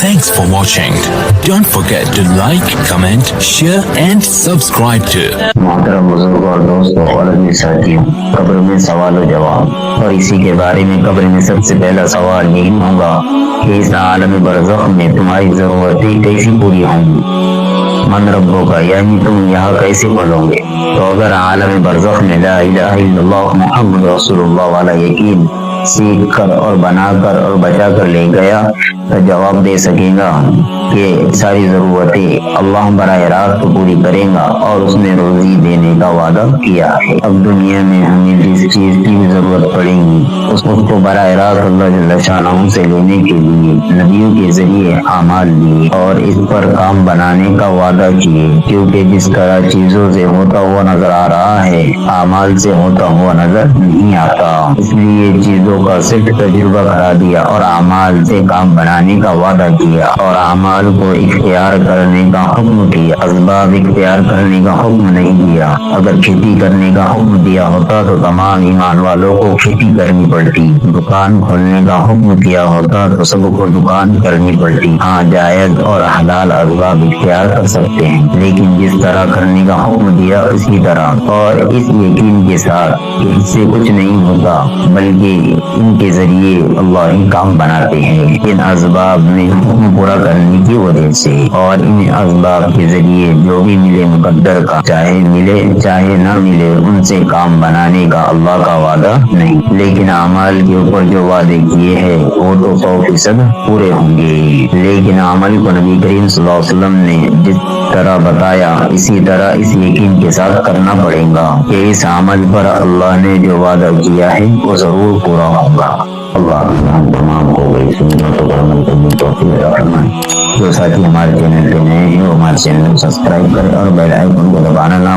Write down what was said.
Thanks for watching. Don't forget to like, comment, share and subscribe to محترم بزرگ اور دوستوں اور اپنے ساتھیوں، قبر میں سوال و جواب، اور اسی کے بارے میں قبر میں سب سے پہلا سوال یہی ہوگا کہ اس عالم برزخ میں تمہاری ضرورتیں کیسی پوری ہوں گی؟ من ربوں کا، یعنی تم یہاں کیسے پڑھو گے؟ تو اگر عالم برزخ میں لا الہ الا اللہ محمد رسول اللہ والا یقین سیکھ کر اور بنا کر اور بچا کر لے گیا تو جواب دے سکے گا کہ ساری ضرورتیں اللہ براہ راست پوری کرے گا، اور اس نے روزی دینے کا وعدہ کیا ہے۔ اب دنیا میں ہمیں جس چیز کی بھی ضرورت پڑے گی اس کو براہ راست اللہ جل شانہ سے لینے کے لیے نبیوں کے ذریعے اعمال دیے اور اس پر کام بنانے کا وعدہ کیے، کیونکہ جس طرح چیزوں سے ہوتا ہوا نظر آ رہا ہے اعمال سے ہوتا ہوا نظر نہیں آتا، اس لیے چیزوں کا صرف تجربہ کرا دیا اور اعمال سے کام بنانے کا وعدہ کیا اور اعمال کو اختیار کرنے کا حکم کیا، اسباب اختیار کرنے کا حکم نہیں دیا۔ اگر کھیتی کرنے کا حکم دیا ہوتا تو تمام ایمان والوں کو کھیتی کرنی پڑتی، دکان کھولنے کا حکم کیا ہوتا تو سب کو دکان کرنی پڑتی۔ ہاں، جائز اور حلال اسباب اختیار کر سکتے ہیں، لیکن جس طرح کرنے کا حکم دیا اسی طرح، اور اس یقین کے ساتھ کہ اس سے کچھ نہیں ہوتا بلکہ ان کے ذریعے اللہ ہی کام بناتے ہیں، ان اسباب میں حکم پورا کرنے کی وجہ سے، اور ان اسباب کے ذریعے جو بھی ملے مقدر کا، چاہے ملے چاہے نہ ملے، ان سے کام بنانے کا اللہ کا وعدہ نہیں، لیکن اعمال کے اوپر جو وعدے کیے ہیں وہ تو 100% پورے ہوں گے۔ لیکن عمل کو نبی کریم صلی اللہ علیہ وسلم نے جس طرح بتایا اسی طرح اس یقین کے ساتھ کرنا پڑے گا کہ اس عمل پر اللہ نے جو وعدہ کیا ہے وہ ضرور پورا ہوگا۔ اللہ ہم تمام کو گئی سنتوں پر عمل کرنے کی توفیق عطا فرمائے۔ جو ساتھی ہمارے چینل پہ نئے ہیں وہ ہمارے چینل کو سبسکرائب کریں اور بیل آئیکن کو دبانا نہ